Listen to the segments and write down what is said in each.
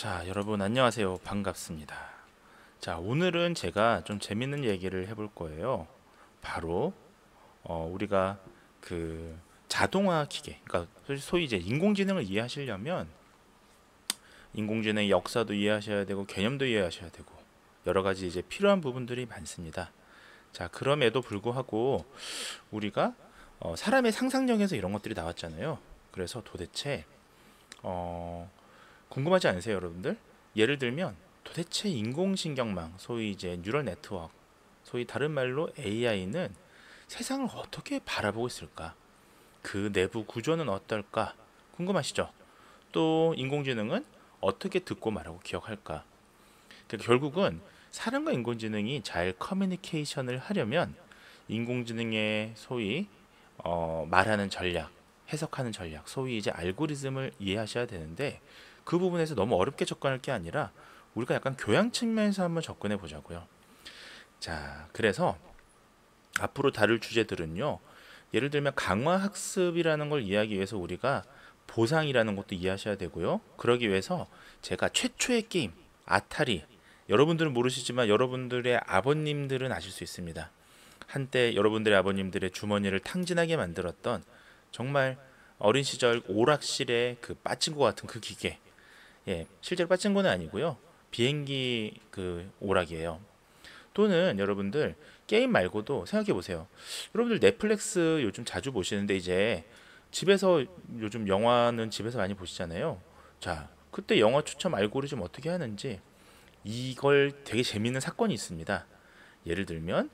자, 여러분 안녕하세요. 반갑습니다. 자, 오늘은 제가 좀 재밌는 얘기를 해볼 거예요. 바로 우리가 그 자동화 기계, 그러니까 소위 이제 인공지능을 이해하시려면 인공지능의 역사도 이해하셔야 되고 개념도 이해하셔야 되고 여러 가지 이제 필요한 부분들이 많습니다. 자, 그럼에도 불구하고 우리가 사람의 상상력에서 이런 것들이 나왔잖아요. 그래서 도대체 어, 궁금하지 않으세요, 여러분들? 예를 들면 도대체 인공신경망, 소위 이제 뉴럴 네트워크, 소위 다른 말로 AI는 세상을 어떻게 바라보고 있을까? 그 내부 구조는 어떨까? 궁금하시죠? 또 인공지능은 어떻게 듣고 말하고 기억할까? 그러니까 결국은 사람과 인공지능이 잘 커뮤니케이션을 하려면 인공지능의 소위 말하는 전략, 해석하는 전략, 소위 이제 알고리즘을 이해하셔야 되는데 그 부분에서 너무 어렵게 접근할 게 아니라 우리가 약간 교양 측면에서 한번 접근해 보자고요. 자, 그래서 앞으로 다룰 주제들은요. 예를 들면 강화 학습이라는 걸 이해하기 위해서 우리가 보상이라는 것도 이해하셔야 되고요. 그러기 위해서 제가 최초의 게임 아타리, 여러분들은 모르시지만 여러분들의 아버님들은 아실 수 있습니다. 한때 여러분들의 아버님들의 주머니를 탕진하게 만들었던 정말 어린 시절 오락실에 그 빠진거 같은 그 기계. 예, 실제로 빠진 거는 아니고요. 비행기 그 오락이에요. 또는 여러분들 게임 말고도 생각해 보세요. 여러분들 넷플릭스 요즘 자주 보시는데 이제 집에서 요즘 영화는 집에서 많이 보시잖아요. 자, 그때 영화 추천 알고리즘 어떻게 하는지 이걸 되게 재밌는 사건이 있습니다. 예를 들면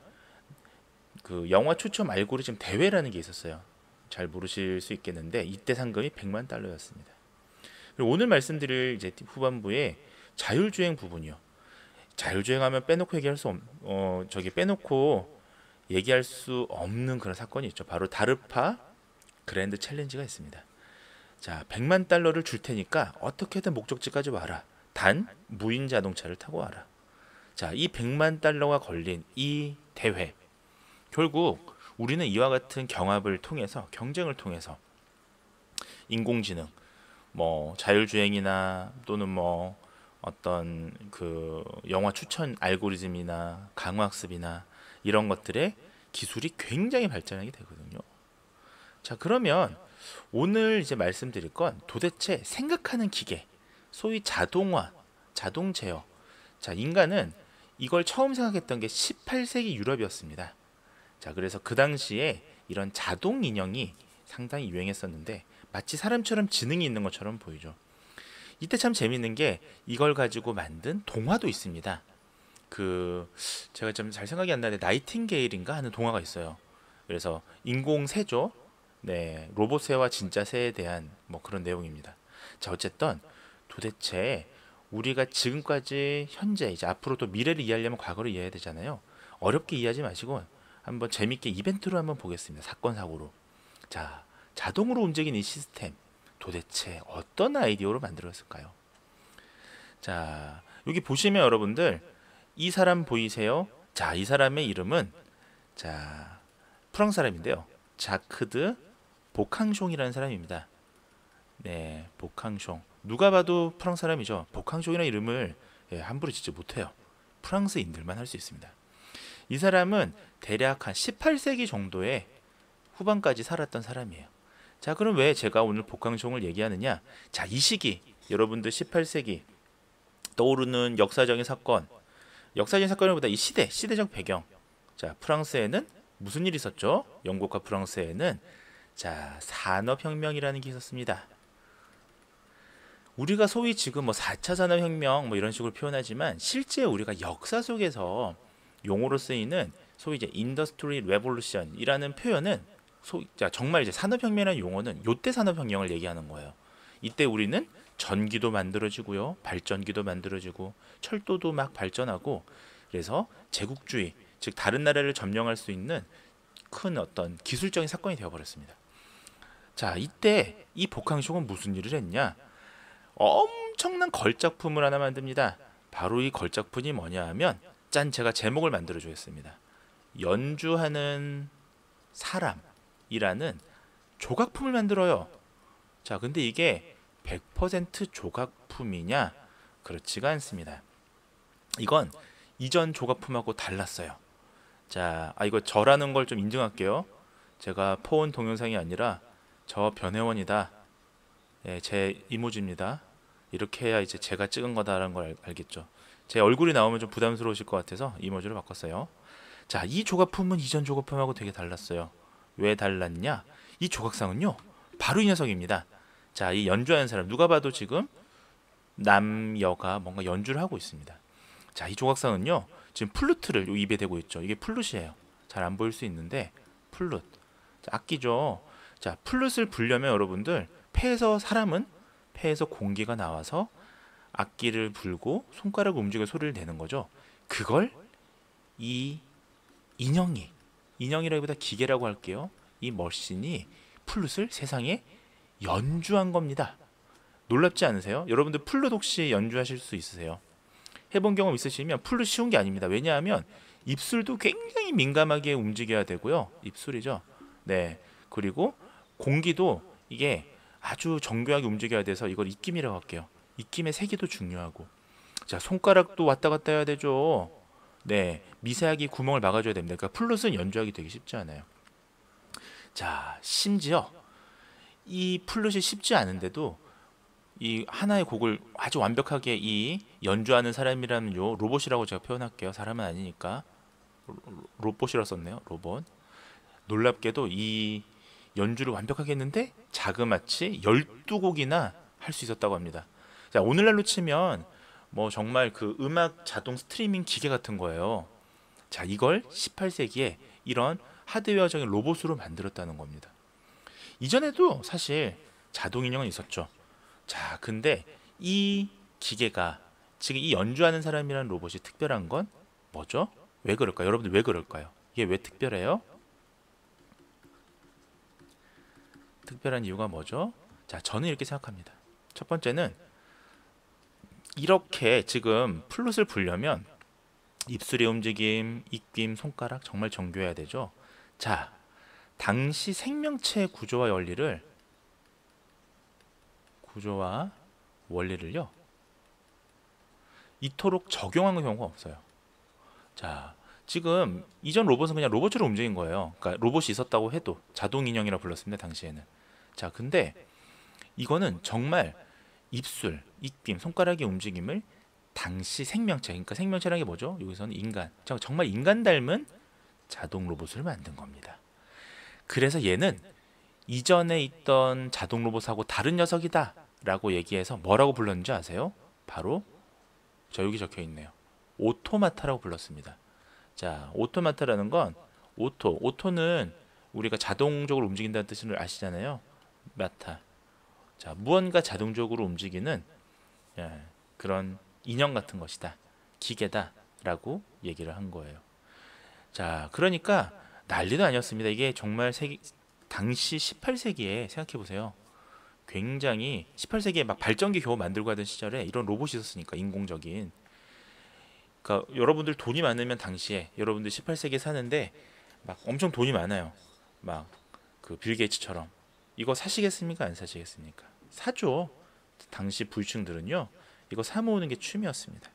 그 영화 추천 알고리즘 대회라는 게 있었어요. 잘 모르실 수 있겠는데 이때 상금이 100만 달러였습니다. 그리고 오늘 말씀드릴 이제 후반부에 자율주행 부분이요. 자율주행하면 빼놓고 얘기할 수 저기 빼놓고 얘기할 수 없는 그런 사건이 있죠. 바로 다르파 그랜드 챌린지가 있습니다. 자, 100만 달러를 줄 테니까 어떻게든 목적지까지 와라. 단 무인 자동차를 타고 와라. 자, 이 100만 달러가 걸린 이 대회. 결국 우리는 이와 같은 경합을 통해서 경쟁을 통해서 인공지능 뭐 자율주행이나 또는 뭐 어떤 그 영화 추천 알고리즘이나 강화학습이나 이런 것들의 기술이 굉장히 발전하게 되거든요. 자, 그러면 오늘 이제 말씀드릴 건 도대체 생각하는 기계, 소위 자동화, 자동 제어. 자, 인간은 이걸 처음 생각했던 게 18세기 유럽이었습니다. 자, 그래서 그 당시에 이런 자동 인형이 상당히 유행했었는데 마치 사람처럼 지능이 있는 것처럼 보이죠. 이때 참 재밌는 게 이걸 가지고 만든 동화도 있습니다. 그 제가 좀 잘 생각이 안 나는데 나이팅게일인가 하는 동화가 있어요. 그래서 인공새죠. 네, 로봇 새와 진짜 새에 대한 뭐 그런 내용입니다. 자, 어쨌든 도대체 우리가 지금까지 현재 이제 앞으로 또 미래를 이해하려면 과거를 이해해야 되잖아요. 어렵게 이해하지 마시고 한번 재밌게 이벤트로 한번 보겠습니다. 사건 사고로. 자, 자동으로 움직이는 이 시스템 도대체 어떤 아이디어로 만들었을까요? 자, 여기 보시면 여러분들 이 사람 보이세요? 자, 이 사람의 이름은 자, 프랑스 사람인데요. 자크드 보캉숑이라는 사람입니다. 네, 보캉숑. 누가 봐도 프랑스 사람이죠. 보캉숑이라는 이름을 함부로 짓지 못해요. 프랑스인들만 할 수 있습니다. 이 사람은 대략 한 18세기 정도의 후반까지 살았던 사람이에요. 자, 그럼 왜 제가 오늘 복강종을 얘기하느냐? 자, 이 시기 여러분들 18세기 떠오르는 역사적인 사건, 역사적인 사건보다 이 시대적 배경. 자, 프랑스에는 무슨 일이 있었죠? 영국과 프랑스에는 자, 산업혁명이라는 게 있었습니다. 우리가 소위 지금 뭐 4차 산업혁명 뭐 이런 식으로 표현하지만 실제 우리가 역사 속에서 용어로 쓰이는 소위 이제 인더스트리 레볼루션이라는 표현은 자, 정말 이제 산업혁명이라는 용어는 요때 산업혁명을 얘기하는 거예요. 이때 우리는 전기도 만들어지고요, 발전기도 만들어지고, 철도도 막 발전하고, 그래서 제국주의, 즉 다른 나라를 점령할 수 있는 큰 어떤 기술적인 사건이 되어버렸습니다. 자, 이때 이 복항쇼는 무슨 일을 했냐? 엄청난 걸작품을 하나 만듭니다. 바로 이 걸작품이 뭐냐 하면 짠, 제가 제목을 만들어 주겠습니다. 연주하는 사람이라는 조각품을 만들어요. 자, 근데 이게 100% 조각품이냐? 그렇지가 않습니다. 이건 이전 조각품하고 달랐어요. 자, 이거 저라는 걸 좀 인증할게요. 제가 포온 동영상이 아니라 저 변혜원이다. 예, 제 이모지입니다. 이렇게 해야 이제 제가 찍은 거다라는 걸 알겠죠. 제 얼굴이 나오면 좀 부담스러우실 것 같아서 이모지로 바꿨어요. 자, 이 조각품은 이전 조각품하고 되게 달랐어요. 왜 달랐냐? 이 조각상은요, 바로 이 녀석입니다. 자, 이 연주하는 사람 누가 봐도 지금 남여가 뭔가 연주를 하고 있습니다. 자, 이 조각상은요, 지금 플루트를 요 입에 대고 있죠. 이게 플룻이에요. 잘 안 보일 수 있는데 플룻. 자, 악기죠. 자, 플룻을 불려면 여러분들 폐에서 공기가 나와서 악기를 불고 손가락을 움직여 소리를 내는 거죠. 그걸 이 인형이라기보다 기계라고 할게요. 이 머신이 플룻을 세상에 연주한 겁니다. 놀랍지 않으세요? 여러분들 플룻 혹시 연주하실 수 있으세요? 해본 경험 있으시면 플룻 쉬운 게 아닙니다. 왜냐하면 입술도 굉장히 민감하게 움직여야 되고요. 입술이죠. 네. 그리고 공기도 이게 아주 정교하게 움직여야 돼서 이걸 입김이라고 할게요. 입김의 세기도 중요하고. 자, 손가락도 왔다 갔다 해야 되죠. 네. 미세하게 구멍을 막아줘야 됩니다. 그러니까 플룻은 연주하기 되게 쉽지 않아요. 자, 심지어 이 플룻이 쉽지 않은데도 이 하나의 곡을 아주 완벽하게 이 연주하는 사람이라는 요 로봇이라고 제가 표현할게요. 사람은 아니니까 로봇이라 썼네요. 로봇. 놀랍게도 이 연주를 완벽하게 했는데 자그마치 12곡이나 할 수 있었다고 합니다. 자, 오늘날로 치면 뭐 정말 그 음악 자동 스트리밍 기계 같은 거예요. 자, 이걸 18세기에 이런 하드웨어적인 로봇으로 만들었다는 겁니다. 이전에도 사실 자동 인형은 있었죠. 자, 근데 이 기계가 지금 이 연주하는 사람이라는 로봇이 특별한 건 뭐죠? 왜 그럴까요? 여러분들 왜 그럴까요? 이게 왜 특별해요? 특별한 이유가 뭐죠? 자, 저는 이렇게 생각합니다. 첫 번째는 이렇게 지금 플룻을 불려면 입술의 움직임, 입김, 손가락 정말 정교해야 되죠. 자, 당시 생명체 구조와 원리를요 이토록 적용한 경우가 없어요. 자, 지금 이전 로봇은 그냥 로봇처럼 움직인 거예요. 그러니까 로봇이 있었다고 해도 자동 인형이라 불렀습니다, 당시에는. 자, 근데 이거는 정말 입술, 입김, 손가락의 움직임을 당시 생명체, 그러니까 생명체라는 게 뭐죠? 여기서는 인간, 정말 인간 닮은 자동 로봇을 만든 겁니다. 그래서 얘는 이전에 있던 자동 로봇하고 다른 녀석이다 라고 얘기해서 뭐라고 불렀는지 아세요? 바로 저 여기 적혀 있네요. 오토마타라고 불렀습니다. 자, 오토마타라는 건 오토는 우리가 자동적으로 움직인다는 뜻을 아시잖아요. 마타. 자, 무언가 자동적으로 움직이는 그런 인형 같은 것이다. 기계다 라고 얘기를 한 거예요. 자, 그러니까 난리도 아니었습니다. 이게 정말 당시 18세기에 생각해 보세요. 굉장히 18세기에 막 발전기 겨우 만들고 하던 시절에 이런 로봇이 있었으니까 인공적인. 그러니까 여러분들 돈이 많으면 당시에 여러분들 18세기에 사는데 막 엄청 돈이 많아요. 막 그 빌 게이츠처럼 이거 사시겠습니까? 안 사시겠습니까? 사죠. 당시 부유층들은요. 이거 사 모으는 게 취미였습니다.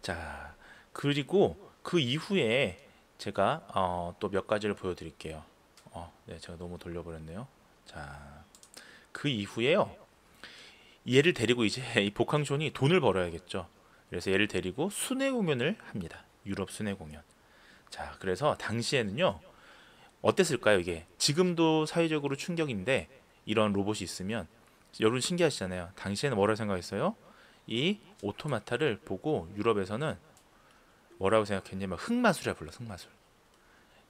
자, 그리고 그 이후에 제가 또 몇 가지를 보여드릴게요. 네, 제가 너무 돌려버렸네요. 자, 그 이후에요. 얘를 데리고 이제 이 복항촌이 돈을 벌어야겠죠. 그래서 얘를 데리고 순회 공연을 합니다. 유럽 순회 공연. 자, 그래서 당시에는요. 어땠을까요, 이게? 지금도 사회적으로 충격인데 이런 로봇이 있으면 여러분 신기하시잖아요. 당시에는 뭐라고 생각했어요? 이 오토마타를 보고 유럽에서는 뭐라고 생각했냐면 흑마술이라 불러. 흑마술.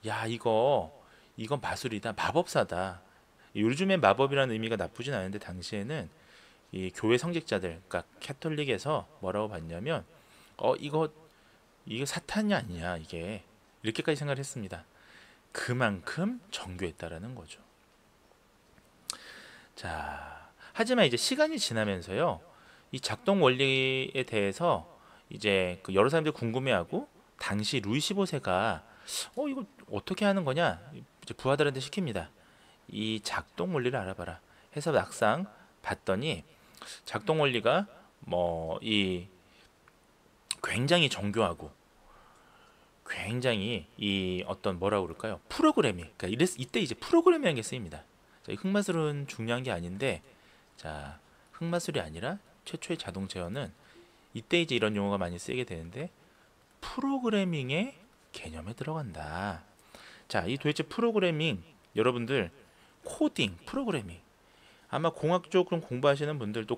야, 이건 마술이다. 마법사다. 요즘엔 마법이라는 의미가 나쁘진 않은데 당시에는 이 교회 성직자들, 그러니까 캐톨릭에서 뭐라고 봤냐면 이거 사탄이 아니냐, 이게. 이렇게까지 생각을 했습니다. 그만큼 정교했다라는 거죠. 자, 하지만 이제 시간이 지나면서요. 이 작동 원리에 대해서 이제 그 여러 사람들이 궁금해하고 당시 루이 15세가 이거 어떻게 하는 거냐? 이제 부하들한테 시킵니다. 이 작동 원리를 알아봐라. 해서 막상 봤더니 작동 원리가 뭐 이 굉장히 정교하고 굉장히 이 어떤 뭐라 그럴까요? 프로그래밍. 그러니까 이때 이제 프로그래밍이라는 게 쓰입니다. 자, 이 흑마술은 중요한 게 아닌데, 자, 흑마술이 아니라 최초의 자동 제어는 이때 이제 이런 용어가 많이 쓰이게 되는데 프로그래밍의 개념에 들어간다. 자, 이 도대체 프로그래밍 여러분들 코딩, 프로그래밍 아마 공학 쪽 공부하시는 분들도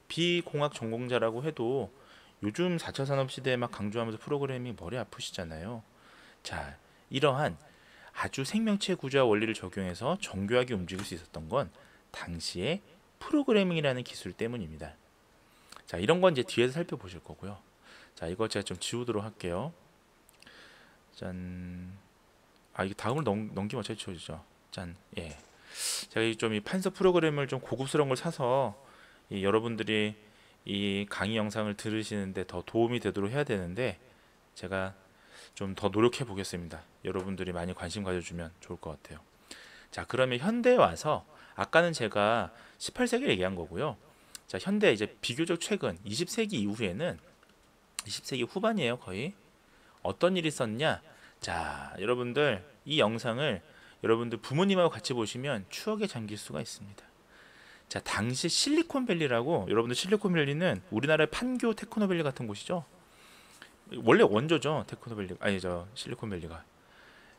비공학 전공자라고 해도 요즘 4차 산업 시대에 막 강조하면서 프로그래밍 머리 아프시잖아요. 자, 이러한 아주 생명체 구조와 원리를 적용해서 정교하게 움직일 수 있었던 건 당시에 프로그래밍이라는 기술 때문입니다. 자, 이런 건 이제 뒤에서 살펴보실 거고요. 자, 이거 제가 좀 지우도록 할게요. 짠. 아, 이게 다음을 넘기면 어차피 지워지죠. 짠. 예. 제가 좀 이 판서 프로그램을 좀 고급스러운 걸 사서 여러분들이 이 강의 영상을 들으시는데 더 도움이 되도록 해야 되는데 제가 좀 더 노력해 보겠습니다. 여러분들이 많이 관심 가져주면 좋을 것 같아요. 자, 그러면 현대에 와서 아까는 제가 18세기 얘기한 거고요. 자, 현대 이제 비교적 최근 20세기 이후에는 20세기 후반이에요, 거의. 어떤 일이 있었냐? 자, 여러분들 이 영상을 여러분들 부모님하고 같이 보시면 추억에 잠길 수가 있습니다. 자, 당시 실리콘밸리라고, 여러분들 실리콘밸리는 우리나라의 판교 테크노밸리 같은 곳이죠. 원래 원조죠, 테크노밸리. 아니죠, 실리콘밸리가.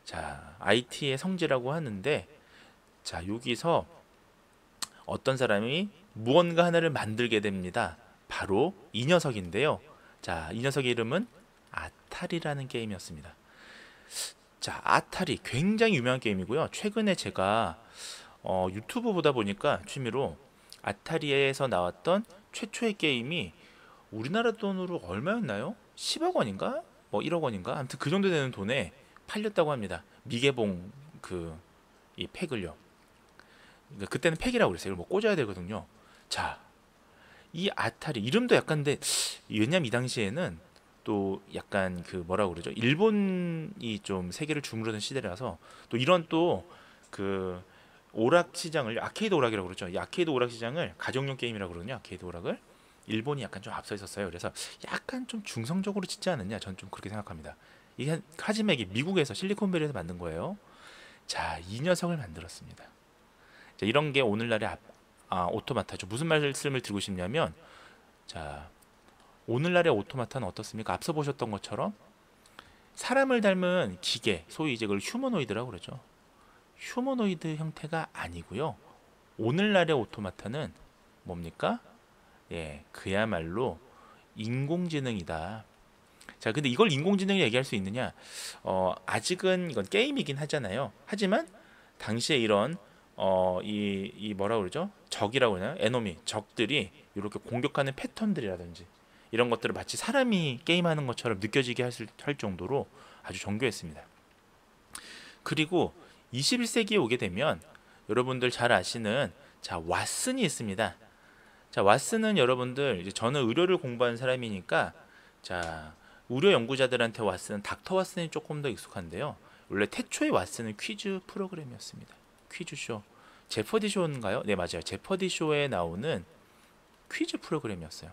자, IT의 성지라고 하는데, 자, 여기서 어떤 사람이 무언가 하나를 만들게 됩니다. 바로 이 녀석인데요. 자, 이 녀석의 이름은 아타리라는 게임이었습니다. 자, 아타리 굉장히 유명한 게임이고요. 최근에 제가 유튜브 보다 보니까 취미로 아타리에서 나왔던 최초의 게임이 우리나라 돈으로 얼마였나요? 10억 원인가? 뭐 1억 원인가? 아무튼 그 정도 되는 돈에 팔렸다고 합니다. 미개봉 이 팩을요. 그러니까 그때는 팩이라고 그랬어요. 이걸 뭐 꽂아야 되거든요. 자, 이 아타리 이름도 약간 근데 왜냐면 이 당시에는 또 약간 뭐라 그러죠? 일본이 좀 세계를 주무르던 시대라서 또 이런 또 오락 시장을 아케이드 오락이라고 그러죠. 이 아케이드 오락 시장을 가정용 게임이라고 그러거든요. 아케이드 오락을 일본이 약간 좀 앞서 있었어요. 그래서 약간 좀 중성적으로 짓지 않았냐? 전 좀 그렇게 생각합니다. 이게 하지만 이게 미국에서 실리콘밸리에서 만든 거예요. 자, 이 녀석을 만들었습니다. 자, 이런 게 오늘날의 오토마타죠. 무슨 말씀을 드리고 싶냐면, 자, 오늘날의 오토마타는 어떻습니까? 앞서 보셨던 것처럼 사람을 닮은 기계, 소위 이제 그걸 휴머노이드라고 그러죠. 휴머노이드 형태가 아니고요. 오늘날의 오토마타는 뭡니까? 예, 그야말로 인공지능이다. 자, 근데 이걸 인공지능이 얘기할 수 있느냐? 아직은 이건 게임이긴 하잖아요. 하지만 당시에 이런 뭐라 그러죠? 적이라고 하나요? 에너미, 적들이 이렇게 공격하는 패턴들이라든지 이런 것들을 마치 사람이 게임하는 것처럼 느껴지게 할 정도로 아주 정교했습니다. 그리고 21세기에 오게 되면 여러분들 잘 아시는 자, 왓슨이 있습니다. 자, 왓슨은 여러분들 이제 저는 의료를 공부한 사람이니까 자, 의료 연구자들한테 왓슨은 닥터 왓슨이 조금 더 익숙한데요. 원래 태초의 왓슨은 퀴즈 프로그램이었습니다. 퀴즈쇼. 제퍼디 쇼인가요? 네, 맞아요. 제퍼디 쇼에 나오는 퀴즈 프로그램이었어요.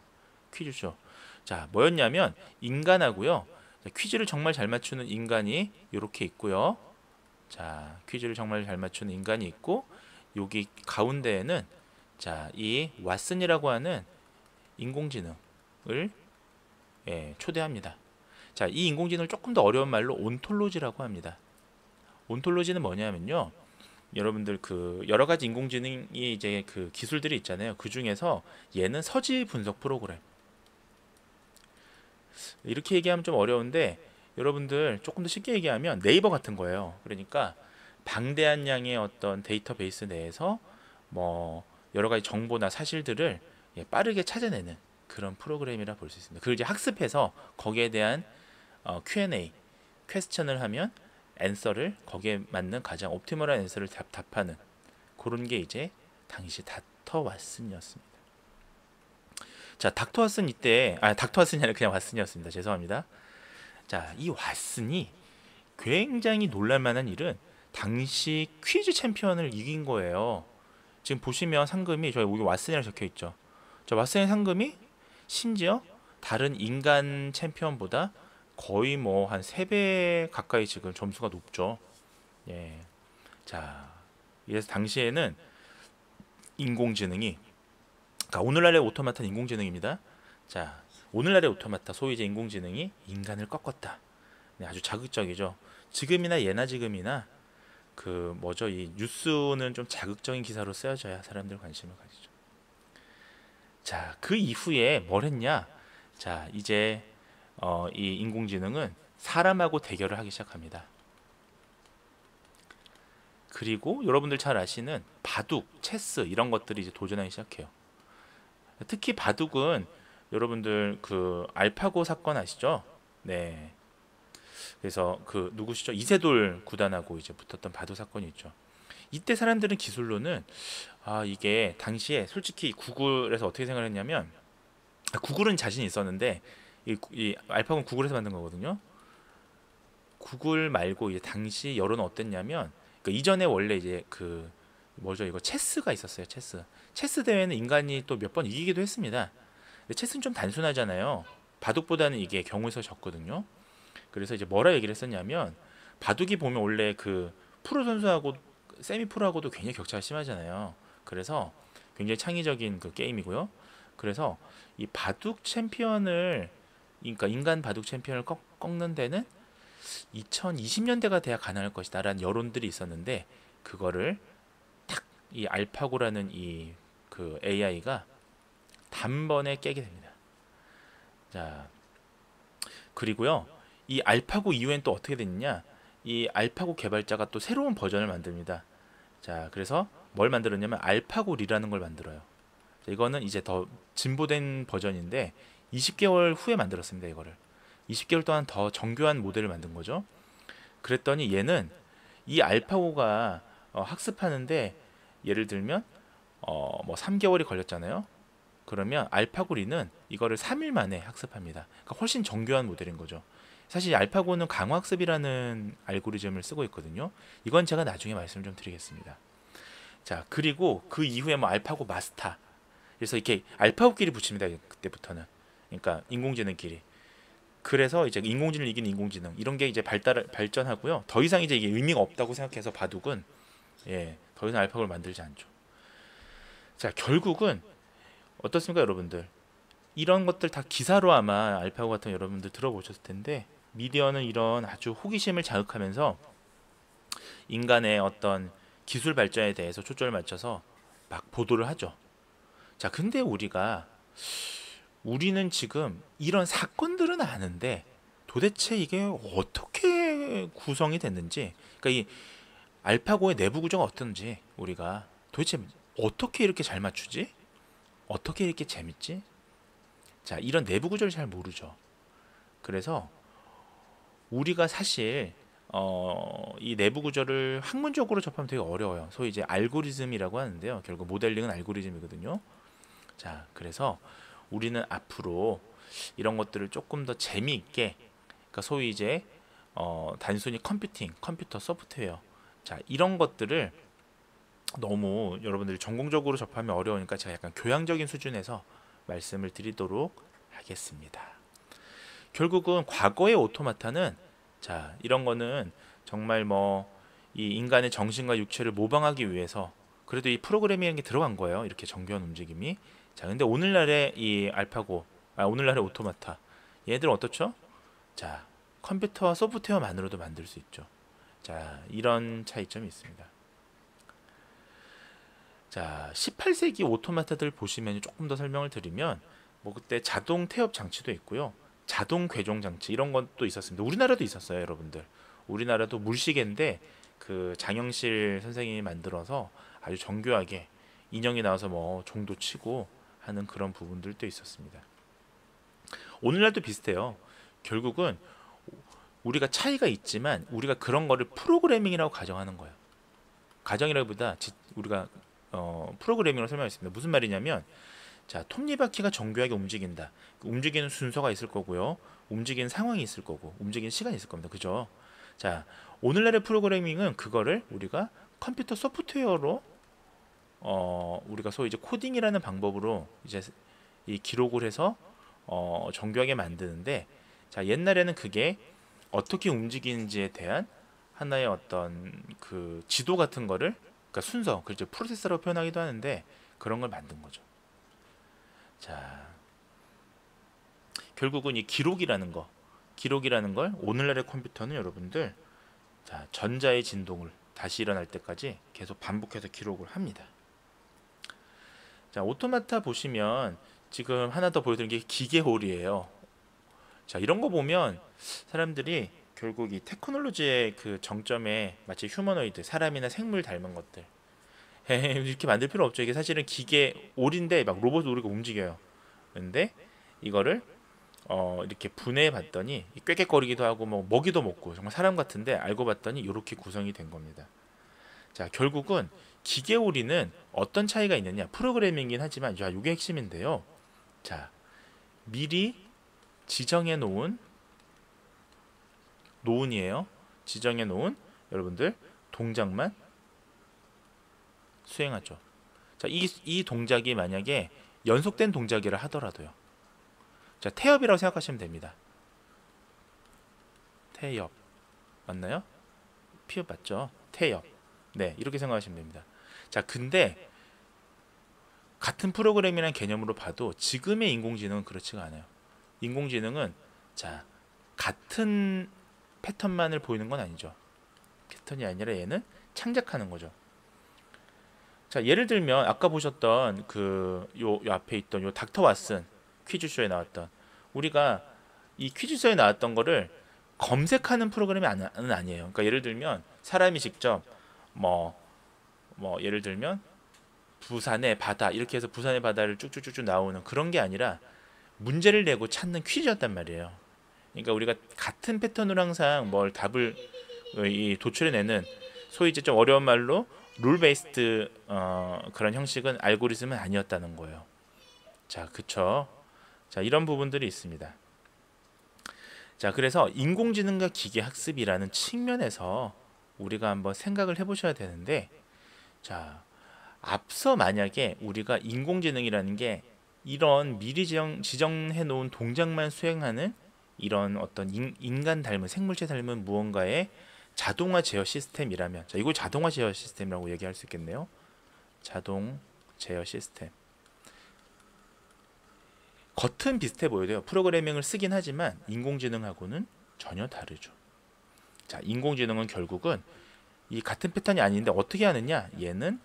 퀴즈쇼. 자, 뭐였냐면 인간하고요. 자, 퀴즈를 정말 잘 맞추는 인간이 이렇게 있고요. 자, 퀴즈를 정말 잘 맞추는 인간이 있고 여기 가운데에는 자, 이 왓슨이라고 하는 인공지능을 초대합니다. 자, 이 인공지능을 조금 더 어려운 말로 온톨로지라고 합니다. 온톨로지는 뭐냐면요. 여러분들 여러 가지 인공지능이 이제 기술들이 있잖아요. 그 중에서 얘는 서지 분석 프로그램. 이렇게 얘기하면 좀 어려운데 여러분들 조금 더 쉽게 얘기하면 네이버 같은 거예요. 그러니까 방대한 양의 어떤 데이터베이스 내에서 뭐 여러 가지 정보나 사실들을 빠르게 찾아내는 그런 프로그램이라 볼 수 있습니다. 그걸 이제 학습해서 거기에 대한 Q&A, 퀘스천을 하면 앤서를 거기에 맞는 가장 옵티멀한 앤서를 답하는 그런 게 이제 당시 닥터 왓슨이었습니다. 자, 닥터 왓슨 이때 닥터 왓슨이 아니라 그냥 왓슨이었습니다. 죄송합니다. 자, 이 왓슨이 굉장히 놀랄만한 일은 당시 퀴즈 챔피언을 이긴 거예요. 지금 보시면 상금이 저희 여기 왓슨이라고 적혀 있죠. 저 왓슨의 상금이 심지어 다른 인간 챔피언보다 거의 뭐 한 3배 가까이 지금 점수가 높죠. 예. 자, 그래서 당시에는 인공지능이, 그러니까 오늘날의 오토마타는 인공지능입니다. 자, 오늘날의 오토마타, 소위 이제 인공지능이 인간을 꺾었다. 네, 아주 자극적이죠. 지금이나 예나 지금이나 그 뭐죠, 이 뉴스는 좀 자극적인 기사로 쓰여져야 사람들 관심을 가지죠. 자, 그 이후에 뭘 했냐? 자, 이제 이 인공지능은 사람하고 대결을 하기 시작합니다. 그리고 여러분들 잘 아시는 바둑, 체스 이런 것들이 이제 도전하기 시작해요. 특히 바둑은 여러분들 그 알파고 사건 아시죠? 네. 그래서 그 누구시죠? 이세돌 구단하고 이제 붙었던 바둑 사건이 있죠. 이때 사람들은 기술로는 이게 당시에 솔직히 구글에서 어떻게 생각했냐면, 구글은 자신 있었는데 이 알파고는 구글에서 만든 거거든요. 구글 말고 이제 당시 여론은 어땠냐면, 그 이전에 원래 이제 그 뭐죠, 이거 체스가 있었어요. 체스 대회는 인간이 또 몇 번 이기기도 했습니다. 근데 체스는 좀 단순하잖아요. 바둑보다는 이게 경우에서 적거든요. 그래서 이제 뭐라 얘기를 했었냐면, 바둑이 보면 원래 그 프로 선수하고 세미 프로하고도 굉장히 격차가 심하잖아요. 그래서 굉장히 창의적인 그 게임이고요. 그래서 이 바둑 챔피언을, 그러니까 인간 바둑 챔피언을 꺾는 데는 2020년대가 돼야 가능할 것이다라는 여론들이 있었는데, 그거를 탁 이 알파고라는 이 그 AI가 단번에 깨게 됩니다. 자, 그리고요, 이 알파고 이후엔 또 어떻게 됐느냐? 이 알파고 개발자가 또 새로운 버전을 만듭니다. 자, 그래서 뭘 만들었냐면 알파고리라는 걸 만들어요. 자, 이거는 이제 더 진보된 버전인데 20개월 후에 만들었습니다. 이거를 20개월 동안 더 정교한 모델을 만든 거죠. 그랬더니 얘는 이 알파고가 학습하는데, 예를 들면 뭐 3개월이 걸렸잖아요. 그러면 알파고리는 이거를 3일 만에 학습합니다. 그러니까 훨씬 정교한 모델인 거죠. 사실 알파고는 강화학습이라는 알고리즘을 쓰고 있거든요. 이건 제가 나중에 말씀을 좀 드리겠습니다. 자, 그리고 그 이후에 뭐 알파고 마스터, 그래서 이렇게 알파고끼리 붙입니다. 그때부터는. 그러니까 인공지능끼리. 그래서 이제 인공지능을 이기는 인공지능 이런 게 이제 발전하고요. 더 이상 이제 이게 의미가 없다고 생각해서 바둑은, 더 이상 알파고를 만들지 않죠. 자, 결국은 어떻습니까, 여러분들? 이런 것들 다 기사로 아마 알파고 같은 여러분들 들어보셨을 텐데, 미디어는 이런 아주 호기심을 자극하면서 인간의 어떤 기술 발전에 대해서 초점을 맞춰서 막 보도를 하죠. 자, 근데 우리는 지금 이런 사건들은 아는데 도대체 이게 어떻게 구성이 됐는지, 그러니까 이 알파고의 내부 구조가 어떤지 우리가 도대체 어떻게 이렇게 잘 맞추지? 어떻게 이렇게 재밌지? 자, 이런 내부 구조를 잘 모르죠. 그래서 우리가 사실 이 내부 구조를 학문적으로 접하면 되게 어려워요. 소위 이제 알고리즘이라고 하는데요. 결국 모델링은 알고리즘이거든요. 자, 그래서 우리는 앞으로 이런 것들을 조금 더 재미있게, 그러니까 소위 이제 단순히 컴퓨터 소프트웨어, 자, 이런 것들을 너무 여러분들이 전공적으로 접하면 어려우니까 제가 약간 교양적인 수준에서 말씀을 드리도록 하겠습니다. 결국은 과거의 오토마타는, 자, 이런 거는 정말 뭐 이 인간의 정신과 육체를 모방하기 위해서 그래도 이 프로그래밍이 게 들어간 거예요. 이렇게 정교한 움직임이. 자, 근데 오늘날의 이 오늘날의 오토마타, 얘들은 어떻죠? 자, 컴퓨터와 소프트웨어만으로도 만들 수 있죠. 자, 이런 차이점이 있습니다. 자, 18세기 오토마타들 보시면 조금 더 설명을 드리면, 뭐 그때 자동 태엽 장치도 있고요. 자동 궤종 장치 이런 것도 있었습니다. 우리나라도 있었어요, 여러분들. 우리나라도 물시계인데 그 장영실 선생님이 만들어서 아주 정교하게 인형이 나와서 뭐 종도 치고 하는 그런 부분들도 있었습니다. 오늘날도 비슷해요. 결국은 우리가 차이가 있지만 우리가 그런 거를 프로그래밍이라고 가정하는 거예요. 가정이라기보다 우리가 프로그래밍으로 설명했습니다. 무슨 말이냐면, 자, 톱니바퀴가 정교하게 움직인다. 움직이는 순서가 있을 거고요. 움직이는 상황이 있을 거고, 움직이는 시간이 있을 겁니다. 그죠? 자, 오늘날의 프로그래밍은 그거를 우리가 컴퓨터 소프트웨어로 우리가 소위 이제 코딩이라는 방법으로 이제 이 기록을 해서 정교하게 만드는데, 자, 옛날에는 그게 어떻게 움직이는지에 대한 하나의 어떤 그 지도 같은 거를, 그러니까 순서, 그렇죠, 프로세서라고 표현하기도 하는데 그런 걸 만든 거죠. 자, 결국은 이 기록이라는 걸 오늘날의 컴퓨터는 여러분들, 자, 전자의 진동을 다시 일어날 때까지 계속 반복해서 기록을 합니다. 자, 오토마타 보시면 지금 하나 더 보여드린 게 기계홀이에요. 자, 이런 거 보면 사람들이 결국 이 테크놀로지의 그 정점에 마치 휴머노이드, 사람이나 생물 닮은 것들 이렇게 만들 필요 없죠. 이게 사실은 기계올인데 막 로봇 우리가 움직여요. 근데 이거를 이렇게 분해해 봤더니 꾀꾀거리기도 하고 뭐 먹이도 먹고 정말 사람 같은데, 알고 봤더니 이렇게 구성이 된 겁니다. 자, 결국은 기계오리는 어떤 차이가 있느냐, 프로그래밍이긴 하지만, 자, 이게 핵심인데요. 자, 미리 지정해 놓은 노은이에요. 지정해 놓은 여러분들 동작만 수행하죠. 자, 이 동작이 만약에 연속된 동작이라 하더라도요. 자, 태엽이라고 생각하시면 됩니다. 태엽 맞나요? 피읍 맞죠? 태엽. 네, 이렇게 생각하시면 됩니다. 자, 근데 같은 프로그램이라는 개념으로 봐도 지금의 인공지능은 그렇지가 않아요. 인공지능은, 자, 같은 패턴만을 보이는 건 아니죠. 패턴이 아니라 얘는 창작하는 거죠. 자, 예를 들면 아까 보셨던 요 앞에 있던 요 닥터 왓슨 퀴즈쇼에 나왔던, 우리가 이 퀴즈쇼에 나왔던 거를 검색하는 프로그램이 아니에요. 그러니까 예를 들면 사람이 직접 뭐 예를 들면 부산의 바다 이렇게 해서 부산의 바다를 쭉쭉쭉쭉 나오는 그런 게 아니라 문제를 내고 찾는 퀴즈였단 말이에요. 그러니까 우리가 같은 패턴으로 항상 뭘 답을 도출해내는, 소위 이제 좀 어려운 말로 룰 베이스드 그런 형식은 알고리즘은 아니었다는 거예요. 자, 그쵸? 자, 이런 부분들이 있습니다. 자, 그래서 인공지능과 기계학습이라는 측면에서 우리가 한번 생각을 해보셔야 되는데, 자, 앞서 만약에 우리가 인공지능이라는 게 이런 미리 지정해 놓은 동작만 수행하는 이런 어떤 인간 닮은, 생물체 닮은 무언가의 자동화 제어 시스템이라면, 자, 이걸 자동화 제어 시스템이라고 얘기할 수 있겠네요. 자동 제어 시스템. 겉은 비슷해 보여요. 프로그래밍을 쓰긴 하지만 인공지능하고는 전혀 다르죠. 자, 인공지능은 결국은 이 같은 패턴이 아닌데 어떻게 하느냐? 얘는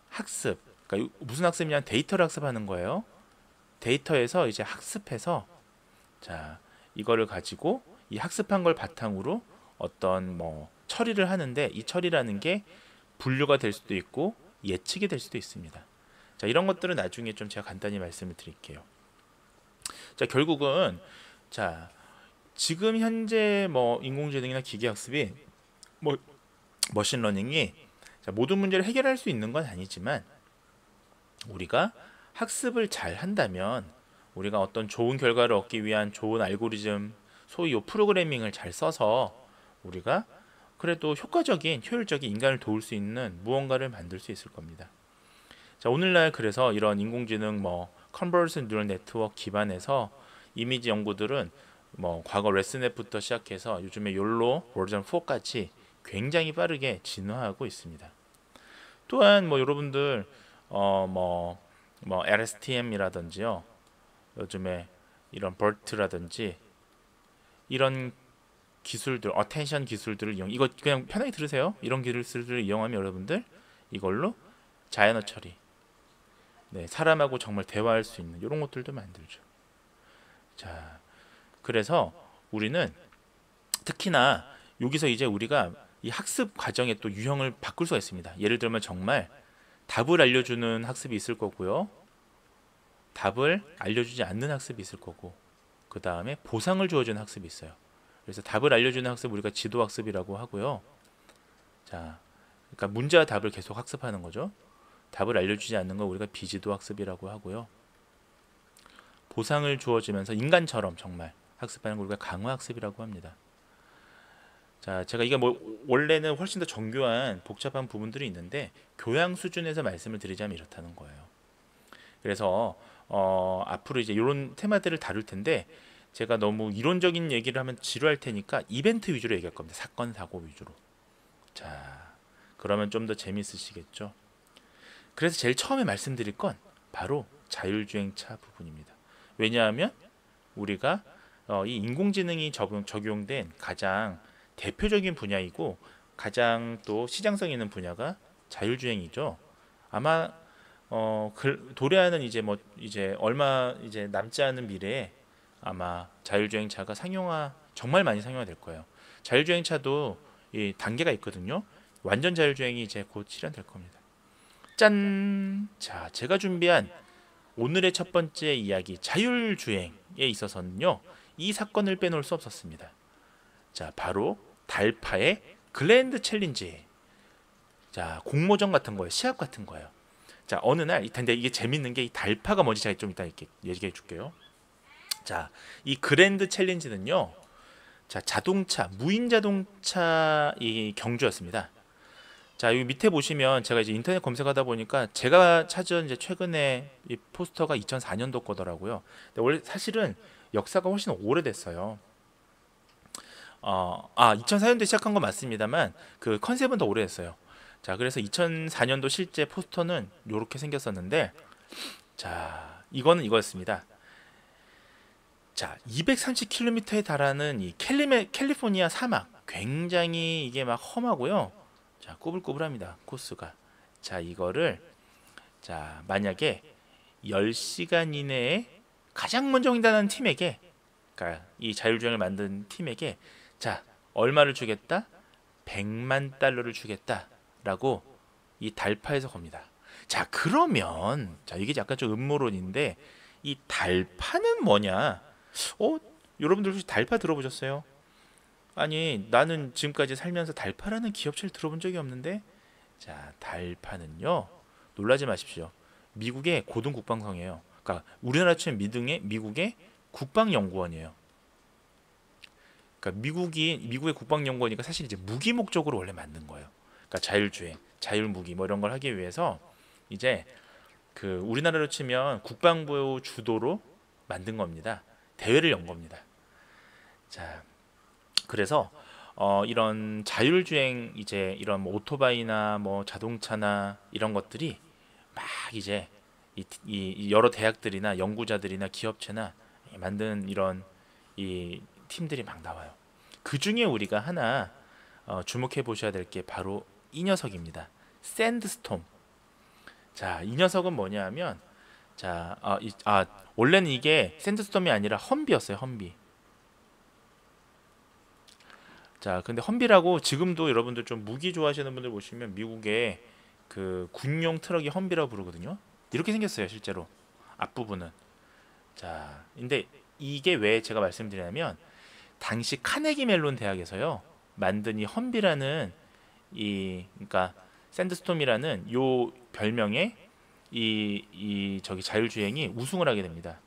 학습. 그러니까 무슨 학습이냐면 데이터를 학습하는 거예요. 데이터에서 이제 학습해서, 자, 이거를 가지고 이 학습한 걸 바탕으로 어떤 처리를 하는데, 이 처리라는 게 분류가 될 수도 있고 예측이 될 수도 있습니다. 자, 이런 것들은 나중에 좀 제가 간단히 말씀을 드릴게요. 자, 결국은, 자, 지금 현재 인공지능이나 기계학습이 머신러닝이, 자, 모든 문제를 해결할 수 있는 건 아니지만, 우리가 학습을 잘 한다면 우리가 어떤 좋은 결과를 얻기 위한 좋은 알고리즘, 소위 요 프로그래밍을 잘 써서 우리가 그래도 효과적인, 효율적인 인간을 도울 수 있는 무언가를 만들 수 있을 겁니다. 자, 오늘날 그래서 이런 인공지능 컨버전 뉴럴 네트워크 기반에서 이미지 연구들은 과거 레스넷부터 시작해서 요즘에 욜로 버전 4까지 굉장히 빠르게 진화하고 있습니다. 또한 여러분들 LSTM이라든지요, 요즘에 이런 BERT라든지 이런 기술들, 어텐션 기술들을 이거 그냥 편하게 들으세요. 이런 기술들을 이용하면 여러분들 이걸로 자연어 처리, 네, 사람하고 정말 대화할 수 있는 이런 것들도 만들죠. 자, 그래서 우리는 특히나 여기서 이제 우리가 이 학습 과정의 또 유형을 바꿀 수가 있습니다. 예를 들면 정말 답을 알려주는 학습이 있을 거고요, 답을 알려주지 않는 학습이 있을 거고, 그 다음에 보상을 주어주는 학습이 있어요. 그래서 답을 알려주는 학습 우리가 지도학습이라고 하고요. 자, 그러니까 문제와 답을 계속 학습하는 거죠. 답을 알려주지 않는 거 우리가 비지도학습이라고 하고요. 보상을 주어주면서 인간처럼 정말 학습하는 걸 우리가 강화학습이라고 합니다. 자, 제가 이게 원래는 훨씬 더 정교한 복잡한 부분들이 있는데 교양 수준에서 말씀을 드리자면 이렇다는 거예요. 그래서 앞으로 이제 이런 테마들을 다룰 텐데 제가 너무 이론적인 얘기를 하면 지루할 테니까 이벤트 위주로 얘기할 겁니다. 사건 사고 위주로. 자, 그러면 좀 더 재밌으시겠죠? 그래서 제일 처음에 말씀드릴 건 바로 자율주행차 부분입니다. 왜냐하면 우리가 이 인공지능이 적용된 가장 대표적인 분야이고 가장 또 시장성 있는 분야가 자율주행이죠. 아마 도래하는 이제 얼마 이제 남지 않은 미래에 아마 자율주행차가 정말 많이 상용화 될 거예요. 자율주행차도 이 단계가 있거든요. 완전 자율주행이 이제 곧 실현될 겁니다. 짠! 자, 제가 준비한 오늘의 첫 번째 이야기 자율주행에 있어서는요. 이 사건을 빼놓을 수 없었습니다. 자, 바로 달파의 글랜드 챌린지. 자, 공모전 같은 거예요. 시합 같은 거예요. 자, 어느 날, 근데 이게 재밌는 게 이 달파가 뭔지 제가 좀 이따 이렇게 얘기해 줄게요. 자, 이 그랜드 챌린지는요. 자, 무인 자동차 이 경주였습니다. 자, 여기 밑에 보시면 제가 이제 인터넷 검색하다 보니까 제가 찾은 이제 최근에 이 포스터가 2004년도 거더라고요. 근데 원래 사실은 역사가 훨씬 오래됐어요. 2004년도에 시작한 건 맞습니다만 그 컨셉은 더 오래됐어요. 자, 그래서 2004년도 실제 포스터는 이렇게 생겼었는데, 자, 이거는 이거였습니다. 자, 230km에 달하는 이 캘리포니아 사막, 굉장히 이게 막 험하고요. 자, 꾸불꾸불합니다, 코스가. 자, 이거를 자, 만약에 10시간 이내에 가장 먼저 횡단하는 팀에게, 그러니까 이 자율주행을 만든 팀에게 자, 얼마를 주겠다? 100만 달러를 주겠다라고 이 달파에서 겁니다. 자, 그러면 자, 이게 약간 좀 음모론인데 이 달파는 뭐냐? 여러분들 혹시 달파 들어보셨어요? 아니, 나는 지금까지 살면서 달파라는 기업체를 들어본 적이 없는데. 자, 달파는요, 놀라지 마십시오. 미국의 고등국방성이에요. 그러니까 우리나라 치면 미국의 국방연구원이에요. 그러니까 미국의 국방연구원이니까 사실 이제 무기 목적으로 원래 만든 거예요. 그러니까 자율주행, 자율무기 뭐 이런 걸 하기 위해서 이제 그 우리나라로 치면 국방부 주도로 만든 겁니다. 대회를 연 겁니다. 자, 그래서 이런 자율주행 이제 이런 뭐 오토바이나 뭐 자동차나 이런 것들이 막 이제 이 여러 대학들이나 연구자들이나 기업체나 만든 이런 이 팀들이 막 나와요. 그 중에 우리가 하나 주목해 보셔야 될 게 바로 이 녀석입니다. 샌드스톰. 자, 이 녀석은 뭐냐면 자, 원래는 이게 샌드스톰이 아니라 험비였어요. 험비. 자, 근데 험비라고 지금도 여러분들 좀 무기 좋아하시는 분들 보시면 미국의 그 군용 트럭이 험비라고 부르거든요. 이렇게 생겼어요, 실제로 앞부분은. 자, 근데 이게 왜 제가 말씀드리냐면 당시 카네기 멜론 대학에서요 만든 이 험비라는 그러니까 샌드스톰이라는 요 별명에 저기 자율주행이 우승을 하게 됩니다.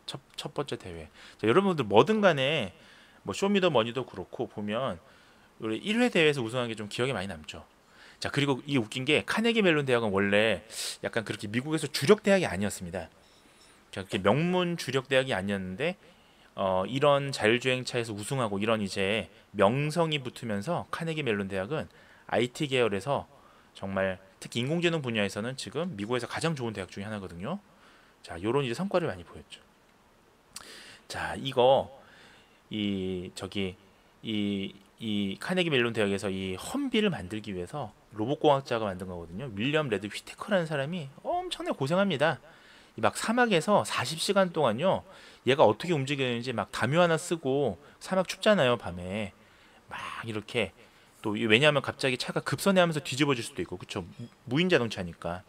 첫 번째 대회. 자, 여러분들 뭐든 간에 뭐 쇼미더머니도 그렇고 보면 우리 1회 대회에서 우승한 게 좀 기억에 많이 남죠. 자, 그리고 이 웃긴 게 카네기 멜론 대학은 원래 약간 그렇게 미국에서 주력 대학이 아니었습니다. 그렇게 명문 주력 대학이 아니었는데 이런 자율주행차에서 우승하고 이런 이제 명성이 붙으면서 카네기 멜론 대학은 IT 계열에서 정말 특히 인공지능 분야에서는 지금 미국에서 가장 좋은 대학 중에 하나거든요. 자, 요런 이제 성과를 많이 보였죠. 자, 이 카네기 멜론 대학에서 이 험비를 만들기 위해서 로봇공학자가 만든 거거든요. 윌리엄 레드 휘테커라는 사람이 엄청나게 고생합니다. 막 사막에서 40시간 동안요, 얘가 어떻게 움직이는지 막 담요 하나 쓰고, 사막 춥잖아요, 밤에. 막 이렇게 또 왜냐하면 갑자기 차가 급선회하면서 뒤집어질 수도 있고, 그쵸? 무인 자동차니까.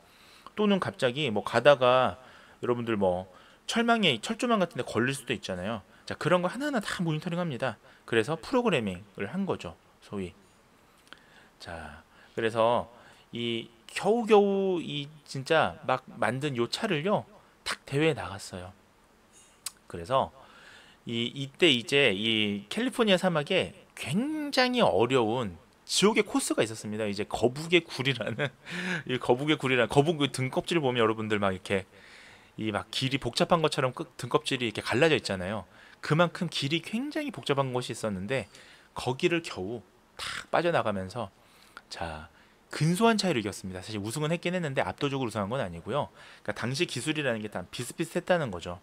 또는 갑자기 뭐 가다가 여러분들 뭐 철조망 같은 데 걸릴 수도 있잖아요. 자, 그런 거 하나하나 다 모니터링합니다. 그래서 프로그래밍을 한 거죠, 소위. 자, 그래서 이 겨우겨우 이 진짜 막 만든 요 차를요 탁 대회에 나갔어요. 그래서 이때 이제 이 캘리포니아 사막에 굉장히 어려운 지옥의 코스가 있었습니다. 이제 거북의 굴이라는 이 거북의 굴이라는 거북 등껍질 보면 여러분들 막 이렇게 이 막 길이 복잡한 것처럼 등껍질이 이렇게 갈라져 있잖아요. 그만큼 길이 굉장히 복잡한 곳이 있었는데 거기를 겨우 탁 빠져나가면서 자 근소한 차이로 이겼습니다. 사실 우승은 했긴 했는데 압도적으로 우승한 건 아니고요. 그러니까 당시 기술이라는 게 다 비슷비슷했다는 거죠.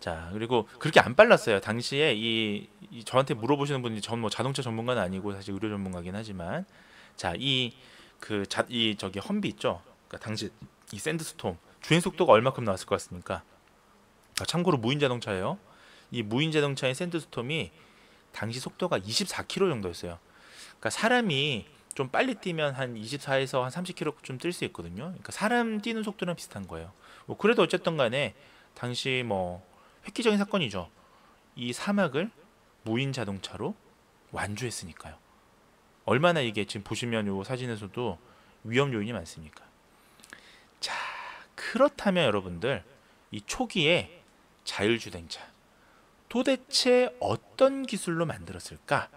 자 그리고 그렇게 안 빨랐어요. 당시에 이 저한테 물어보시는 분이 전 뭐 자동차 전문가는 아니고 사실 의료 전문가긴 하지만 이 저기 험비 있죠. 그러니까 당시 이 샌드스톰 주행 속도가 얼마큼 나왔을 것 같습니까? 참고로 무인 자동차예요. 이 무인 자동차인 샌드스톰이 당시 속도가 24km 정도였어요. 그러니까 사람이 좀 빨리 뛰면 한 24에서 한 30km쯤 뛸 수 있거든요. 그러니까 사람 뛰는 속도랑 비슷한 거예요. 뭐 그래도 어쨌든 간에 당시 뭐 획기적인 사건이죠. 이 사막을 무인 자동차로 완주했으니까요. 얼마나 이게 지금 보시면 요 사진에서도 위험 요인이 많습니까? 자, 그렇다면 여러분들 이 초기에 자율주행차 도대체 어떤 기술로 만들었을까?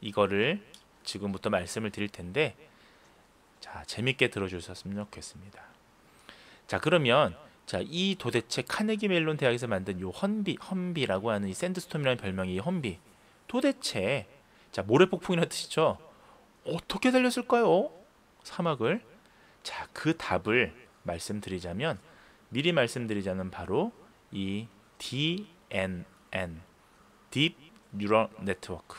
이거를 지금부터 말씀을 드릴 텐데 자, 재밌게 들어주셨으면 좋겠습니다. 자, 그러면 이 도대체 카네기 멜론 대학에서 만든 요 험비라고 하는 이 샌드스톰이라는 별명이 이 험비 도대체 모래폭풍이라는 뜻이죠. 어떻게 달렸을까요? 사막을. 자, 그 답을 말씀드리자면 미리 말씀드리자면 바로 이 DNN Deep Neural Network.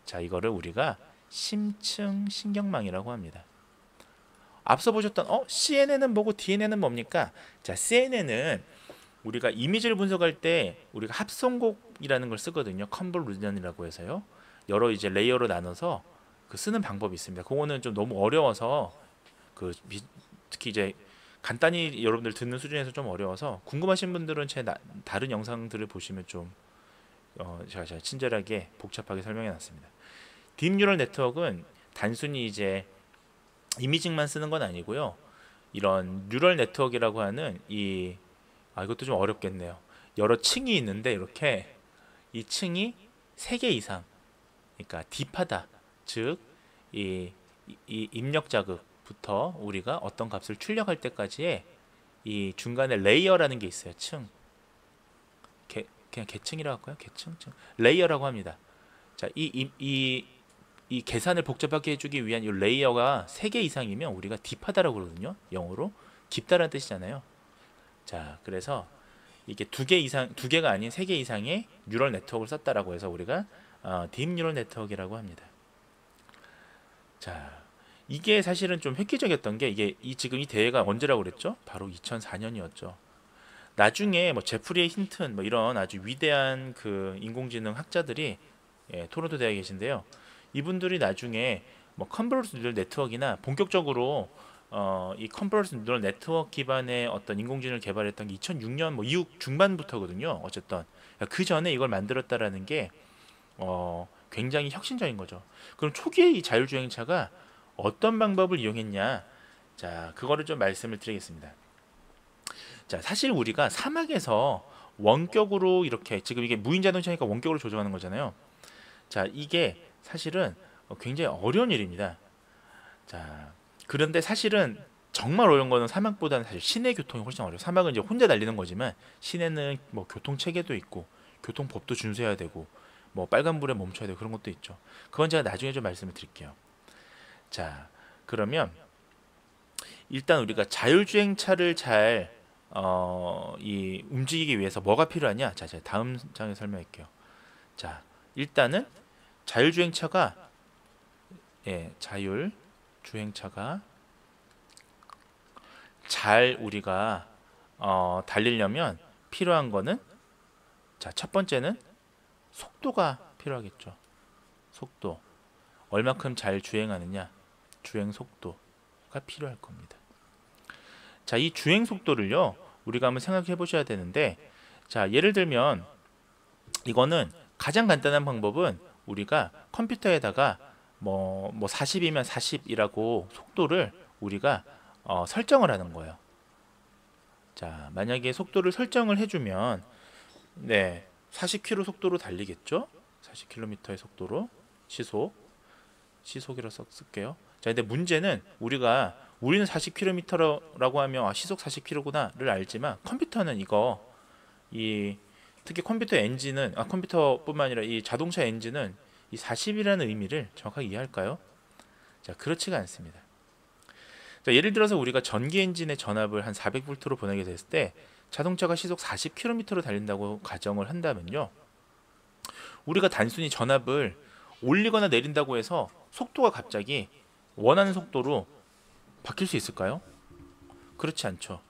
자, 이거를 우리가 심층 신경망이라고 합니다. 앞서 보셨던 CNN은 뭐고 DNN은 뭡니까? 자, CNN은 우리가 이미지를 분석할 때 우리가 합성곡이라는 걸 쓰거든요. 컨볼루션이라고 해서요. 여러 이제 레이어로 나눠서 그 쓰는 방법이 있습니다. 그거는 좀 너무 어려워서 특히 이제 간단히 여러분들 듣는 수준에서 좀 어려워서 궁금하신 분들은 제 다른 영상들을 보시면 좀 제가 친절하게 복잡하게 설명해 놨습니다. 딥뉴럴 네트워크는 단순히 이제 이미징만 쓰는 건 아니고요. 이런 뉴럴 네트워크라고 하는 이것도 좀 어렵겠네요. 여러 층이 있는데 이렇게 이 층이 3개 이상, 그러니까 딥하다, 즉 이 입력 자극부터 우리가 어떤 값을 출력할 때까지의 이 중간에 레이어라는 게 있어요. 층, 그냥 계층이라고 할까요? 계층, 레이어라고 합니다. 자, 이 계산을 복잡하게 해주기 위한 이 레이어가 3개 이상이면 우리가 딥하다라고 그러거든요. 영어로 깊다라는 뜻이잖아요. 자, 그래서 이게 2개가 아닌 3개 이상의 뉴럴 네트워크를 썼다라고 해서 우리가 딥 뉴럴 네트워크라고 합니다. 자, 이게 사실은 좀 획기적이었던 게 지금 이 대회가 언제라고 그랬죠? 바로 2004년이었죠. 나중에 뭐 제프리 힌튼 뭐 이런 아주 위대한 그 인공지능 학자들이 토론토 대학에 계신데요. 이분들이 나중에 뭐 컨볼루션 뉴럴 네트워크나 본격적으로 이 컨볼루션 뉴럴 네트워크 기반의 어떤 인공지능을 개발했던 게 2006년 뭐 이후 중반부터거든요. 어쨌든 그 전에 이걸 만들었다라는 게 굉장히 혁신적인 거죠. 그럼 초기에 이 자율주행차가 어떤 방법을 이용했냐? 자, 그거를 좀 말씀을 드리겠습니다. 자, 사실 우리가 사막에서 원격으로 이렇게 지금 이게 무인 자동차니까 원격으로 조정하는 거잖아요. 자, 이게 사실은 굉장히 어려운 일입니다. 자, 그런데 사실은 정말 어려운 거는 사막보다는 사실 시내 교통이 훨씬 어려워요. 사막은 이제 혼자 달리는 거지만 시내는 뭐 교통 체계도 있고 교통법도 준수해야 되고 뭐 빨간불에 멈춰야 되고 그런 것도 있죠. 그건 제가 나중에 좀 말씀을 드릴게요. 자, 그러면 일단 우리가 자율주행차를 잘 움직이기 위해서 뭐가 필요하냐? 자, 제가 다음 장에 설명할게요. 자, 일단은 자율주행차가 잘 우리가 달리려면 필요한 거는 자, 첫 번째는 속도가 필요하겠죠. 속도. 얼마큼 잘 주행하느냐? 주행 속도가 필요할 겁니다. 자, 이 주행 속도를요. 우리가 한번 생각해 보셔야 되는데 자, 예를 들면 이거는 가장 간단한 방법은 우리가 컴퓨터에다가 뭐 40이면 40이라고 속도를 우리가 설정을 하는 거예요. 자, 만약에 속도를 설정을 해주면 40km 속도로 달리겠죠? 40km의 속도로 시속이라고 쓸게요. 자, 근데 문제는 우리가 우리는 40km라고 하면 시속 40km구나를 알지만 컴퓨터는 이거 이 특히 컴퓨터 엔진은 컴퓨터뿐만 아니라 이 자동차 엔진은 이 40이라는 의미를 정확하게 이해할까요? 자, 그렇지가 않습니다. 자, 예를 들어서 우리가 전기 엔진의 전압을 한 400V로 보내게 됐을 때 자동차가 시속 40km로 달린다고 가정을 한다면요. 우리가 단순히 전압을 올리거나 내린다고 해서 속도가 갑자기 원하는 속도로 바뀔 수 있을까요? 그렇지 않죠.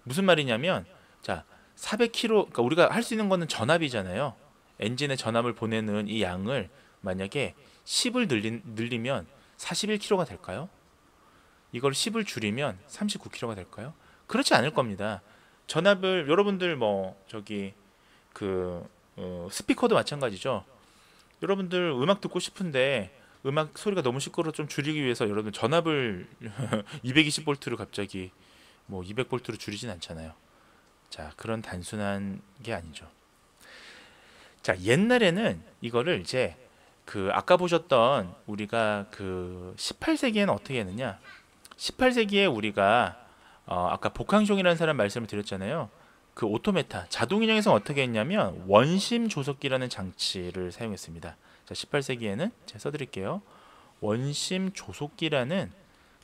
무슨 말이냐면 자, 400km, 그러니까 우리가 할 수 있는 거는 전압이잖아요. 엔진의 전압을 보내는 이 양을 만약에 10을 늘리면 41km가 될까요? 이걸 10을 줄이면 39km가 될까요? 그렇지 않을 겁니다. 전압을 여러분들 스피커도 마찬가지죠. 여러분들 음악 듣고 싶은데 음악 소리가 너무 시끄러워 좀 줄이기 위해서 여러분 전압을 220V를 갑자기 200V로 줄이진 않잖아요. 자, 그런 단순한 게 아니죠. 자, 옛날에는 이거를 이제 아까 보셨던 우리가 18세기에는 어떻게 했느냐? 18세기에 우리가 아까 복항숑이라는 사람 말씀을 드렸잖아요. 그 오토메타 자동 인형에서 어떻게 했냐면 원심 조속기라는 장치를 사용했습니다. 자, 18세기에는 제가 써드릴게요. 원심 조속기라는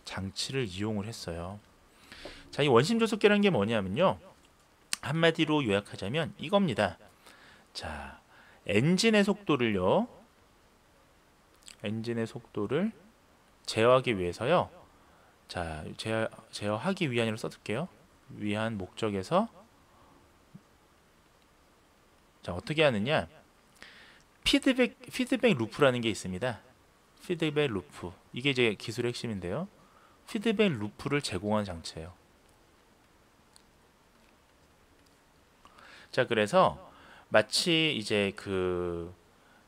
장치를 이용을 했어요. 자, 이 원심 조속기라는 게 뭐냐면요. 한마디로 요약하자면 이겁니다. 자, 엔진의 속도를 제어하기 위해서요. 자, 제어하기 위한으로 써둘게요. 위한 목적에서 자, 어떻게 하느냐? 피드백 루프라는 게 있습니다. 피드백 루프. 이게 이제 기술의 핵심인데요. 피드백 루프를 제공하는 장치예요. 자, 그래서 마치 이제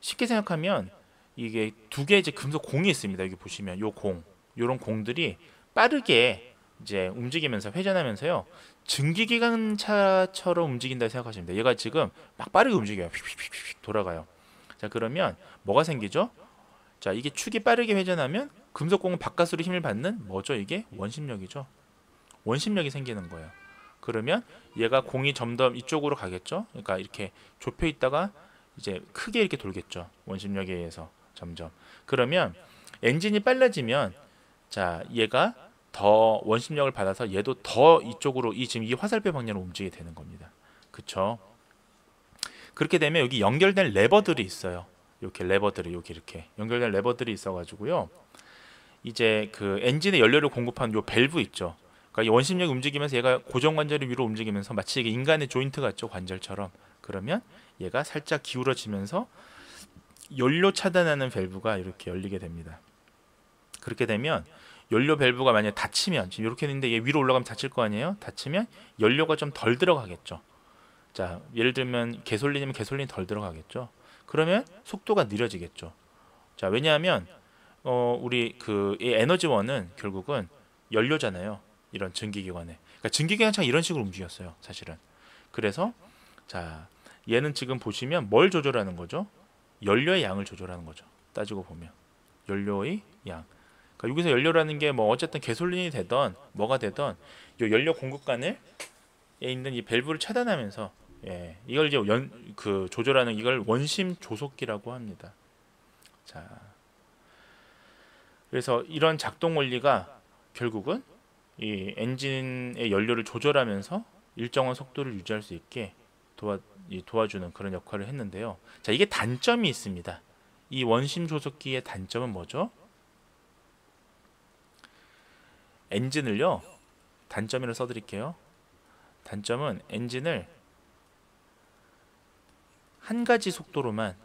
쉽게 생각하면 이게 두 개의 이제 금속 공이 있습니다. 여기 보시면 요런 공들이 빠르게 이제 움직이면서 회전하면서요. 증기기관차처럼 움직인다 생각하시면 돼요. 얘가 지금 막 빠르게 움직여요. 휙휙휙 돌아가요. 자, 그러면 뭐가 생기죠? 자, 이게 축이 빠르게 회전하면 금속공은 바깥으로 힘을 받는 뭐죠? 이게 원심력이죠. 원심력이 생기는 거예요. 그러면 얘가 공이 점점 이쪽으로 가겠죠. 그러니까 이렇게 좁혀 있다가 이제 크게 이렇게 돌겠죠. 원심력에 의해서 점점. 그러면 엔진이 빨라지면 자, 얘가 더 원심력을 받아서 얘도 더 이쪽으로 지금 이 화살표 방향으로 움직이게 되는 겁니다. 그쵸? 그렇게 되면 여기 연결된 레버들이 있어요. 이렇게 레버들이 이렇게 연결된 레버들이 있어가지고요. 이제 엔진의 연료를 공급하는 요 밸브 있죠. 그러니까 이 원심력이 움직이면서 얘가 고정관절이 위로 움직이면서 마치 이게 인간의 조인트 같죠, 관절처럼. 그러면 얘가 살짝 기울어지면서 연료 차단하는 밸브가 이렇게 열리게 됩니다. 그렇게 되면 연료 밸브가 만약에 닫히면 지금 이렇게 했는데 얘 위로 올라가면 닫힐 거 아니에요? 닫히면 연료가 좀 덜 들어가겠죠. 자, 예를 들면 개솔린이면 개솔린이 덜 들어가겠죠. 그러면 속도가 느려지겠죠. 자, 왜냐하면 우리 이 에너지원은 결국은 연료잖아요. 이런 증기기관에. 그러니까 증기기관차가 이런 식으로 움직였어요, 사실은. 그래서 자, 얘는 지금 보시면 뭘 조절하는 거죠? 연료의 양을 조절하는 거죠. 따지고 보면 연료의 양. 그러니까 여기서 연료라는 게 어쨌든 개솔린이 되던 뭐가 되던 이 연료 공급관에 있는 이 밸브를 차단하면서 이걸 이제 조절하는 이걸 원심 조속기라고 합니다. 자, 그래서 이런 작동 원리가 결국은 이 엔진의 연료를 조절하면서 일정한 속도를 유지할 수 있게 도와주는 그런 역할을 했는데요. 자, 이게 단점이 있습니다. 이 원심 조속기의 단점은 뭐죠? 엔진을요, 단점이라고 써드릴게요. 단점은 엔진을 한 가지 속도로만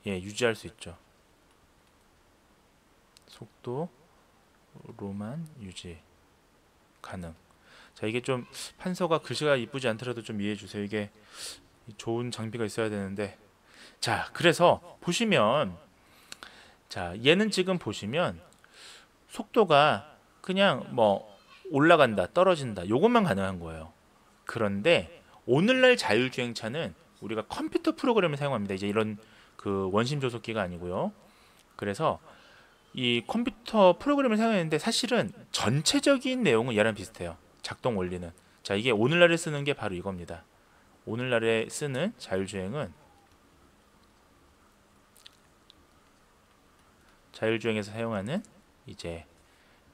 유지할 수 있죠. 속도로만 유지 가능. 자, 이게 좀 판서가 글씨가 이쁘지 않더라도 좀 이해해 주세요. 이게 좋은 장비가 있어야 되는데. 자, 그래서 보시면 자, 얘는 지금 보시면 속도가 그냥 올라간다, 떨어진다, 요것만 가능한 거예요. 그런데 오늘날 자율주행차는 우리가 컴퓨터 프로그램을 사용합니다. 이제 이런 원심 조속기가 아니고요. 그래서 이 컴퓨터 프로그램을 사용했는데 사실은 전체적인 내용은 얘랑 비슷해요. 작동 원리는. 자, 이게 오늘날에 쓰는 게 바로 이겁니다. 오늘날에 쓰는 자율주행에서 사용하는 이제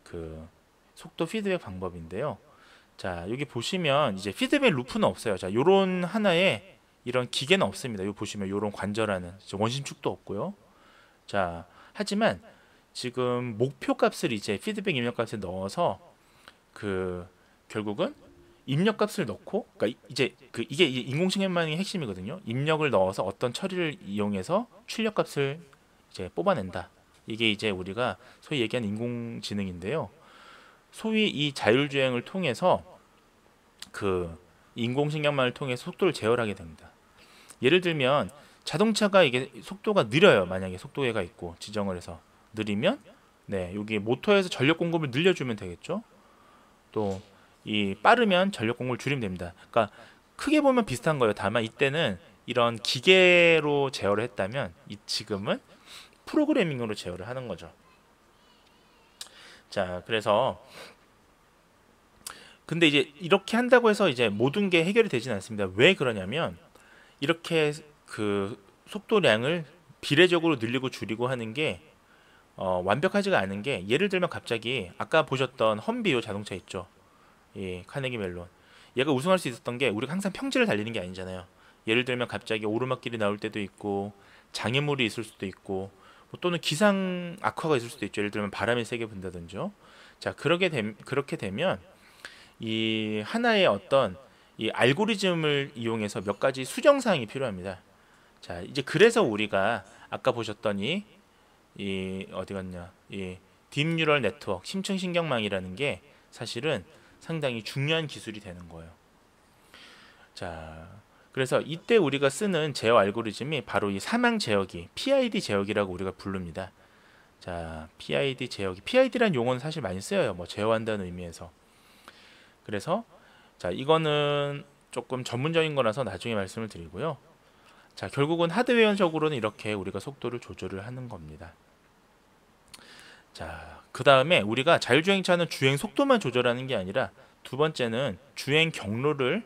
그 속도 피드백 방법인데요. 자, 여기 보시면 이제 피드백 루프는 없어요. 자, 요런 하나에 이런 기계는 없습니다. 여기 보시면 요런 관절하는 원심축도 없고요. 자, 하지만 지금 목표 값을 이제 피드백 입력 값에 넣어서 그 결국은 입력 값을 넣고, 그러니까 이제 이게 인공지능만의 핵심이거든요. 입력을 넣어서 어떤 처리를 이용해서 출력 값을 이제 뽑아낸다. 이게 이제 우리가 소위 얘기하는 인공지능인데요. 소위 이 자율주행을 통해서 그 인공신경만을 통해서 속도를 제어하게 됩니다. 예를 들면 자동차가 이게 속도가 느려요. 만약에 속도계가 있고 지정을 해서 느리면 네, 여기 모터에서 전력 공급을 늘려주면 되겠죠. 또 이 빠르면 전력 공급을 줄이면 됩니다. 그러니까 크게 보면 비슷한 거예요. 다만 이때는 이런 기계로 제어를 했다면 지금은 프로그래밍으로 제어를 하는 거죠. 자, 그래서 근데 이제 이렇게 한다고 해서 이제 모든 게 해결이 되진 않습니다. 왜 그러냐면 이렇게 그 속도량을 비례적으로 늘리고 줄이고 하는 게 완벽하지가 않은 게, 예를 들면 갑자기 아까 보셨던 험비오 자동차 있죠. 이 카네기 멜론. 얘가 우승할 수 있었던 게 우리가 항상 평지를 달리는 게 아니잖아요. 예를 들면 갑자기 오르막길이 나올 때도 있고 장애물이 있을 수도 있고 또는 기상 악화가 있을 수도 있죠. 예를 들면 바람이 세게 분다든지요. 자, 그렇게 되면 이 하나의 어떤 이 알고리즘을 이용해서 몇 가지 수정 사항이 필요합니다. 자, 이제 그래서 우리가 아까 보셨던 이 어디 갔냐, 이 딥뉴럴 네트워크 심층 신경망이라는 게 사실은 상당히 중요한 기술이 되는 거예요. 자, 그래서 이때 우리가 쓰는 제어 알고리즘이 바로 이 사망 제어기, PID 제어기라고 우리가 부릅니다. 자, PID 제어기, PID란 용어는 사실 많이 쓰여요. 뭐 제어한다는 의미에서. 그래서 자, 이거는 조금 전문적인 거라서 나중에 말씀을 드리고요. 자, 결국은 하드웨어적으로는 이렇게 우리가 속도를 조절을 하는 겁니다. 자, 그 다음에 우리가 자율주행차는 주행 속도만 조절하는 게 아니라 두 번째는 주행 경로를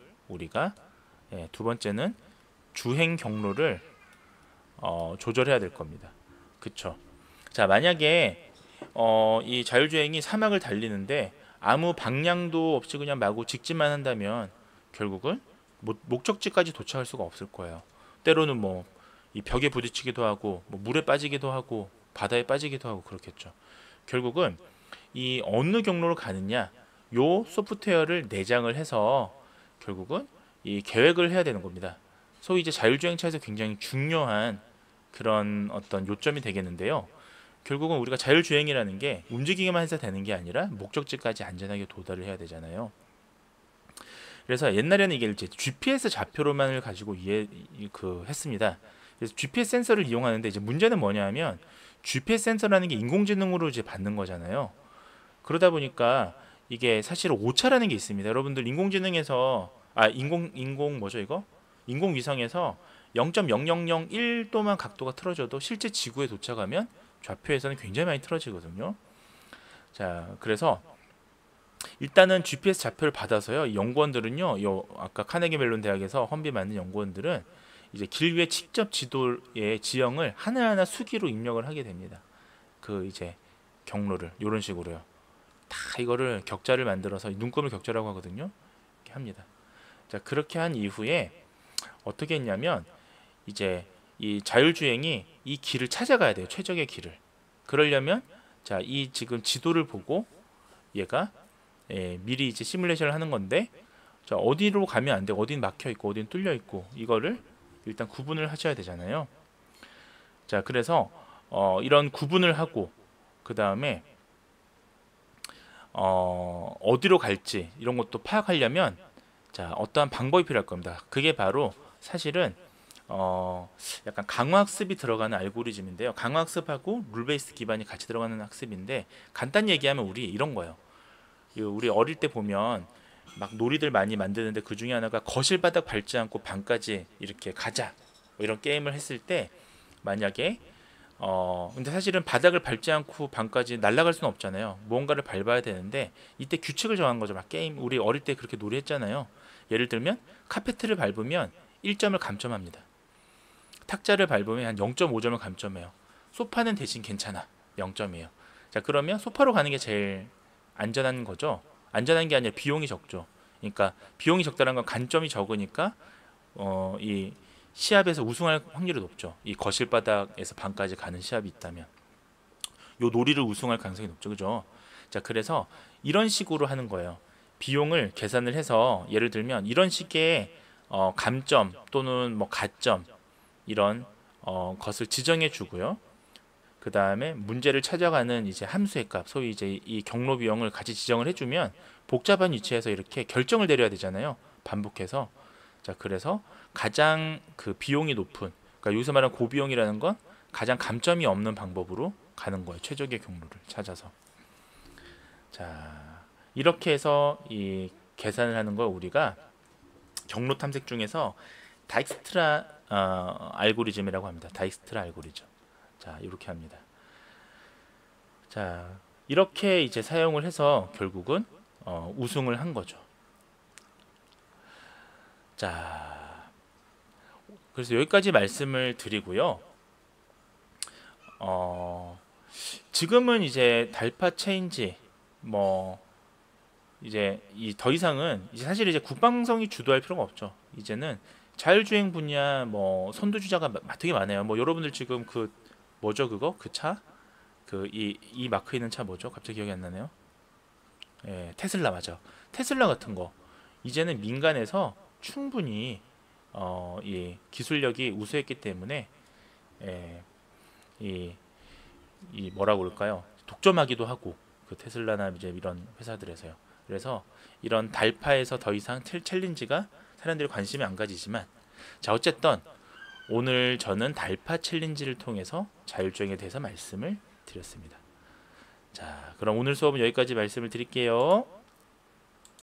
조절해야 될 겁니다. 그쵸? 자, 만약에 이 자율주행이 사막을 달리는데 아무 방향도 없이 그냥 마구 직진만 한다면 결국은 목적지까지 도착할 수가 없을 거예요. 때로는 뭐 이 벽에 부딪히기도 하고 뭐 물에 빠지기도 하고 바다에 빠지기도 하고 그렇겠죠. 결국은 이 어느 경로로 가느냐, 요 소프트웨어를 내장을 해서 결국은 이 계획을 해야 되는 겁니다. 소위 이제 자율주행차에서 굉장히 중요한 그런 어떤 요점이 되겠는데요. 결국은 우리가 자율주행이라는 게 움직이기만 해서 되는 게 아니라 목적지까지 안전하게 도달을 해야 되잖아요. 그래서 옛날에는 이게 이제 GPS 좌표로만을 가지고 했습니다. 그래서 GPS 센서를 이용하는데 이제 문제는 뭐냐면 GPS 센서라는 게 인공지능으로 이제 받는 거잖아요. 그러다 보니까 이게 사실 오차라는 게 있습니다. 여러분들 인공지능에서 인공위성에서 0.0001도만 각도가 틀어져도 실제 지구에 도착하면 좌표에서는 굉장히 많이 틀어지거든요. 자, 그래서 일단은 GPS 좌표를 받아서요, 연구원들은요, 아까 카네기 멜론 대학에서 험비 만든 연구원들은 이제 길 위에 직접 지도의 지형을 하나하나 수기로 입력을 하게 됩니다. 그 이제 경로를 이런 식으로요. 다 이거를 격자를 만들어서 눈금을 격자라고 하거든요. 이렇게 합니다. 자, 그렇게 한 이후에 어떻게 했냐면 이제 이 자율주행이 이 길을 찾아가야 돼요. 최적의 길을. 그러려면 자, 이 지금 지도를 보고 얘가 미리 이제 시뮬레이션을 하는 건데, 자, 어디로 가면 안 돼, 어딘 막혀 있고 어딘 뚫려 있고 이거를 일단 구분을 하셔야 되잖아요. 자, 그래서 이런 구분을 하고 그 다음에 어디로 갈지 이런 것도 파악하려면 자, 어떠한 방법이 필요할 겁니다. 그게 바로 사실은 약간 강화학습이 들어가는 알고리즘인데요. 강화학습하고 룰베이스 기반이 같이 들어가는 학습인데, 간단히 얘기하면 우리 이런 거예요. 우리 어릴 때 보면 막 놀이들 많이 만드는데 그 중에 하나가 거실 바닥 밟지 않고 방까지 이렇게 가자, 뭐 이런 게임을 했을 때 만약에 근데 사실은 바닥을 밟지 않고 방까지 날아갈 수는 없잖아요. 무언가를 밟아야 되는데 이때 규칙을 정한 거죠. 막 게임 우리 어릴 때 그렇게 놀이했잖아요. 예를 들면 카페트를 밟으면 1점을 감점합니다. 탁자를 밟으면 한 0.5점을 감점해요. 소파는 대신 괜찮아. 0점이에요. 자, 그러면 소파로 가는 게 제일 안전한 거죠. 안전한 게 아니라 비용이 적죠. 그러니까 비용이 적다는 건 간점이 적으니까 이 시합에서 우승할 확률이 높죠. 이 거실 바닥에서 방까지 가는 시합이 있다면 요 놀이를 우승할 가능성이 높죠. 그죠? 자, 그래서 이런 식으로 하는 거예요. 비용을 계산을 해서 예를 들면 이런 식의 감점 또는 뭐 가점 이런 것을 지정해 주고요. 그 다음에 문제를 찾아가는 이제 함수의 값, 소위 이제 이 경로 비용을 같이 지정을 해주면 복잡한 위치에서 이렇게 결정을 내려야 되잖아요. 반복해서. 자, 그래서 가장 그 비용이 높은, 그러니까 여기서 말하는 고비용이라는 건 가장 감점이 없는 방법으로 가는 거예요. 최적의 경로를 찾아서. 자, 이렇게 해서 이 계산을 하는 걸 우리가 경로 탐색 중에서 다익스트라 알고리즘이라고 합니다. 다익스트라 알고리즘. 자, 이렇게 합니다. 자, 이렇게 이제 사용을 해서 결국은 우승을 한 거죠. 자, 그래서 여기까지 말씀을 드리고요. 지금은 이제 달파 체인지 뭐 이제 더 이상은 이제 사실 이제 국방성이 주도할 필요가 없죠. 이제는 자율주행 분야 뭐 선두주자가 되게 많아요. 뭐 여러분들 지금 그 뭐죠 그거 그 차 그 이 마크 있는 차 뭐죠? 갑자기 기억이 안 나네요. 예, 테슬라 맞아. 테슬라 같은 거 이제는 민간에서 충분히 이 기술력이 우수했기 때문에 예, 이, 이 뭐라고 그럴까요? 독점하기도 하고 그 테슬라나 이제 이런 회사들에서요. 그래서 이런 달파에서 더 이상 챌린지가 사람들이 관심이 안 가지지만 자 어쨌든 오늘 저는 달파 챌린지를 통해서 자율주행에 대해서 말씀을 드렸습니다. 자, 그럼 오늘 수업은 여기까지 말씀을 드릴게요.